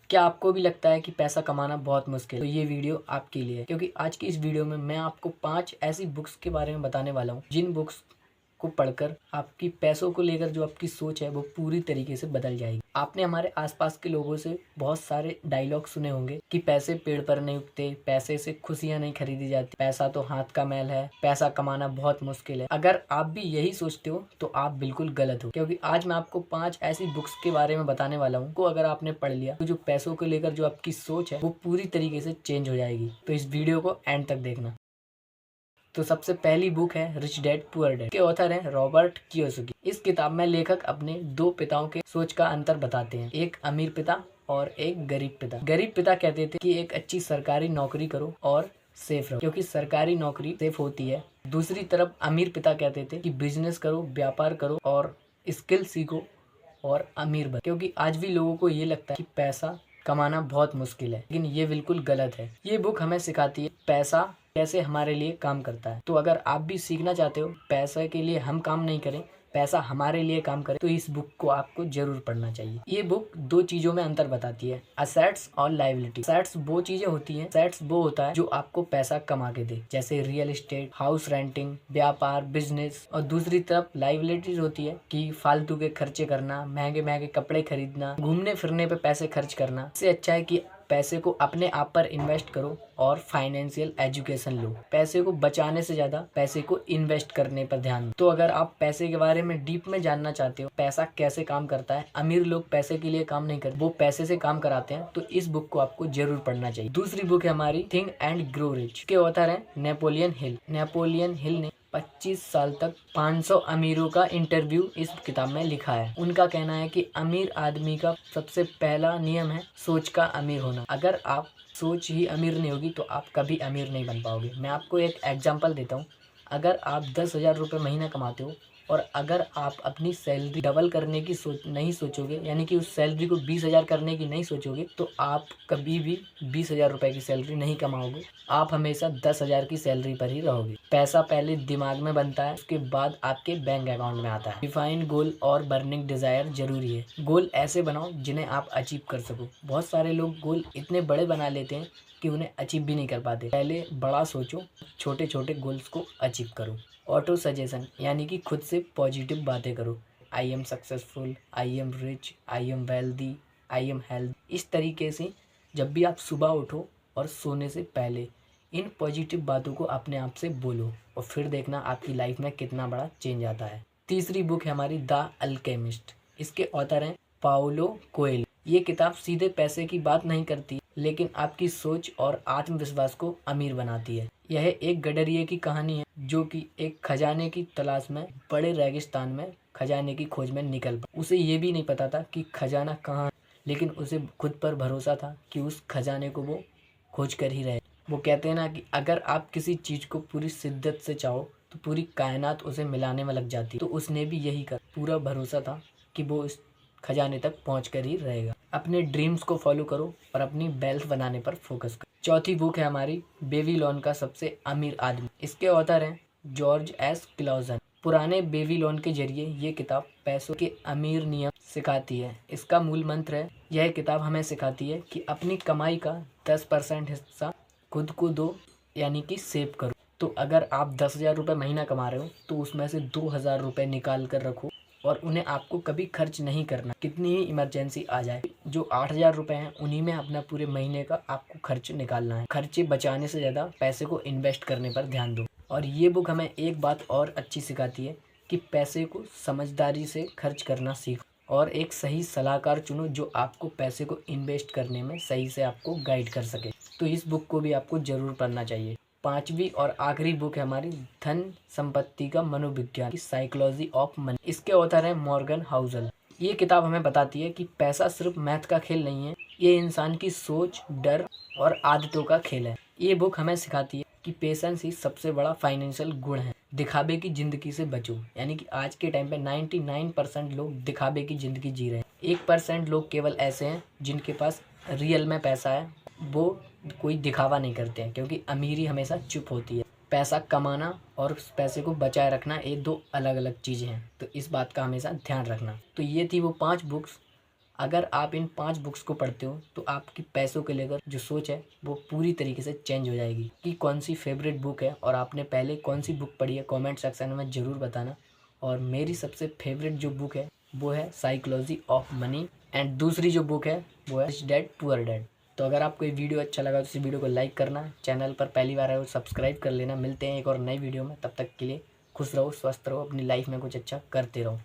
क्या आपको भी लगता है कि पैसा कमाना बहुत मुश्किल है? तो ये वीडियो आपके लिए है, क्योंकि आज की इस वीडियो में मैं आपको 5 ऐसी बुक्स के बारे में बताने वाला हूँ जिन बुक्स को पढ़कर आपकी पैसों को लेकर जो आपकी सोच है वो पूरी तरीके से बदल जाएगी। आपने हमारे आसपास के लोगों से बहुत सारे डायलॉग सुने होंगे कि पैसे पेड़ पर नहीं उगते, पैसे से खुशियां नहीं खरीदी जाती, पैसा तो हाथ का मैल है, पैसा कमाना बहुत मुश्किल है। अगर आप भी यही सोचते हो तो आप बिल्कुल गलत हो, क्योंकि आज मैं आपको 5 ऐसी बुक्स के बारे में बताने वाला हूँ को अगर आपने पढ़ लिया तो जो पैसों को लेकर जो आपकी सोच है वो पूरी तरीके से चेंज हो जाएगी। तो इस वीडियो को एंड तक देखना। तो सबसे पहली बुक है रिच डैड पुअर डैड के ऑथर हैं रॉबर्ट कियोसाकी। इस किताब में लेखक अपने दो पिताओं के सोच का अंतर बताते हैं, एक अमीर पिता और एक गरीब पिता। गरीब पिता कहते थे कि एक अच्छी सरकारी नौकरी करो और सेफ रहो, क्योंकि सरकारी नौकरी सेफ होती है। दूसरी तरफ अमीर पिता कहते थे कि बिजनेस करो, व्यापार करो और स्किल सीखो और अमीर बनो, क्योंकि आज भी लोगों को ये लगता है कि पैसा कमाना बहुत मुश्किल है, लेकिन ये बिल्कुल गलत है। ये बुक हमें सिखाती है पैसा कैसे हमारे लिए काम करता है। तो अगर आप भी सीखना चाहते हो पैसे के लिए हम काम नहीं करें, पैसा हमारे लिए काम करे, तो इस बुक को आपको जरूर पढ़ना चाहिए। ये बुक दो चीजों में अंतर बताती है, असेट्स और लायबिलिटी। असेट्स वो चीजें होती हैं, असेट्स वो होता है जो आपको पैसा कमा के दे, जैसे रियल एस्टेट, हाउस रेंटिंग, व्यापार, बिजनेस। और दूसरी तरफ लायबिलिटीज होती है कि फालतू के खर्चे करना, महंगे महंगे कपड़े खरीदना, घूमने फिरने पे पैसे खर्च करना। इससे अच्छा है कि पैसे को अपने आप पर इन्वेस्ट करो और फाइनेंशियल एजुकेशन लो। पैसे को बचाने से ज्यादा पैसे को इन्वेस्ट करने पर ध्यान दो। तो अगर आप पैसे के बारे में डीप में जानना चाहते हो, पैसा कैसे काम करता है, अमीर लोग पैसे के लिए काम नहीं करते, वो पैसे से काम कराते हैं, तो इस बुक को आपको जरूर पढ़ना चाहिए। दूसरी बुक है हमारी थिंक एंड ग्रो रिच के ऑथर है नेपोलियन हिल। नेपोलियन हिल ने 25 साल तक 500 अमीरों का इंटरव्यू इस किताब में लिखा है। उनका कहना है कि अमीर आदमी का सबसे पहला नियम है सोच का अमीर होना। अगर आप सोच ही अमीर नहीं होगी तो आप कभी अमीर नहीं बन पाओगे। मैं आपको एक एग्जांपल देता हूँ। अगर आप 10,000 रुपये महीना कमाते हो और अगर आप अपनी सैलरी डबल करने की नहीं सोचोगे, यानी कि उस सैलरी को 20,000 करने की नहीं सोचोगे, तो आप कभी भी 20,000 रुपये की सैलरी नहीं कमाओगे। आप हमेशा 10,000 की सैलरी पर ही रहोगे। पैसा पहले दिमाग में बनता है, उसके बाद आपके बैंक अकाउंट में आता है। डिफाइन गोल और बर्निंग डिजायर जरूरी है। गोल ऐसे बनाओ जिन्हें आप अचीव कर सको। बहुत सारे लोग गोल इतने बड़े बना लेते हैं कि उन्हें अचीव भी नहीं कर पाते। पहले बड़ा सोचो, छोटे छोटे गोल्स को अचीव करो। ऑटो सजेशन यानी कि खुद से पॉजिटिव बातें करो। I am successful, I am rich, I am wealthy, I am health. इस तरीके से जब भी आप सुबह उठो और सोने से पहले इन पॉजिटिव बातों को अपने आप से बोलो और फिर देखना आपकी लाइफ में कितना बड़ा चेंज आता है। तीसरी बुक है हमारी द अल्केमिस्ट। इसके ऑथर हैं पाओलो कोएल्हो। ये किताब सीधे पैसे की बात नहीं करती, लेकिन आपकी सोच और आत्मविश्वास को अमीर बनाती है। यह एक गडरिये की कहानी है जो कि एक खजाने की तलाश में बड़े रेगिस्तान में खजाने की खोज में निकल पड़ा। उसे ये भी नहीं पता था कि खजाना कहाँ है, लेकिन उसे खुद पर भरोसा था कि उस खजाने को वो खोज कर ही रहे। वो कहते हैं ना कि अगर आप किसी चीज को पूरी शिद्दत से चाहो तो पूरी कायनात उसे मिलाने में लग जाती। तो उसने भी यही कर, पूरा भरोसा था कि वो इस खजाने तक पहुंच कर ही रहेगा। अपने ड्रीम्स को फॉलो करो और अपनी वेल्थ बनाने पर फोकस करो। चौथी बुक है हमारी बेबीलोन का सबसे अमीर आदमी। इसके ऑथर हैं जॉर्ज एस क्लाउजन। पुराने बेबीलोन के जरिए ये किताब पैसों के अमीर नियम सिखाती है। इसका मूल मंत्र है, यह किताब हमें सिखाती है कि अपनी कमाई का 10% हिस्सा खुद को दो, यानी कि सेव करो। तो अगर आप 10,000 रुपये महीना कमा रहे हो तो उसमें से 2,000 रुपये निकाल कर रखो और उन्हें आपको कभी खर्च नहीं करना। कितनी ही इमरजेंसी आ जाए, जो 8,000 रुपये हैं उन्हीं में अपना पूरे महीने का आपको खर्च निकालना है। खर्चे बचाने से ज़्यादा पैसे को इन्वेस्ट करने पर ध्यान दो। और ये बुक हमें एक बात और अच्छी सिखाती है कि पैसे को समझदारी से खर्च करना सीखो और एक सही सलाहकार चुनो जो आपको पैसे को इन्वेस्ट करने में सही से आपको गाइड कर सके। तो इस बुक को भी आपको जरूर पढ़ना चाहिए। पांचवी और आखिरी बुक है हमारी धन संपत्ति का मनोविज्ञान की साइकोलॉजी ऑफ मनी। इसके ऑथर हैं मॉर्गन हाउसल। ये किताब हमें बताती है कि पैसा सिर्फ मैथ का खेल नहीं है, ये इंसान की सोच, डर और आदतों का खेल है। ये बुक हमें सिखाती है कि पेशेंस ही सबसे बड़ा फाइनेंशियल गुण है। दिखावे की जिंदगी से बचो, यानी कि आज के टाइम पे 99% लोग दिखावे की जिंदगी जी रहे हैं। 1% लोग केवल ऐसे हैं जिनके पास रियल में पैसा है, वो कोई दिखावा नहीं करते हैं, क्योंकि अमीरी हमेशा चुप होती है। पैसा कमाना और उस पैसे को बचाए रखना ये दो अलग अलग चीज़ें हैं, तो इस बात का हमेशा ध्यान रखना। तो ये थी वो 5 बुक्स अगर आप इन 5 बुक्स को पढ़ते हो तो आपकी पैसों को लेकर जो सोच है वो पूरी तरीके से चेंज हो जाएगी। कि कौन सी फेवरेट बुक है और आपने पहले कौन सी बुक पढ़ी है, कमेंट सेक्शन में ज़रूर बताना। और मेरी सबसे फेवरेट जो बुक है वो है साइकोलॉजी ऑफ मनी, एंड दूसरी जो बुक है वो है रिच डैड पुअर डैड। तो अगर आपको ये वीडियो अच्छा लगा तो इस वीडियो को लाइक करना, चैनल पर पहली बार आए तो सब्सक्राइब कर लेना। मिलते हैं एक और नई वीडियो में, तब तक के लिए खुश रहो, स्वस्थ रहो, अपनी लाइफ में कुछ अच्छा करते रहो।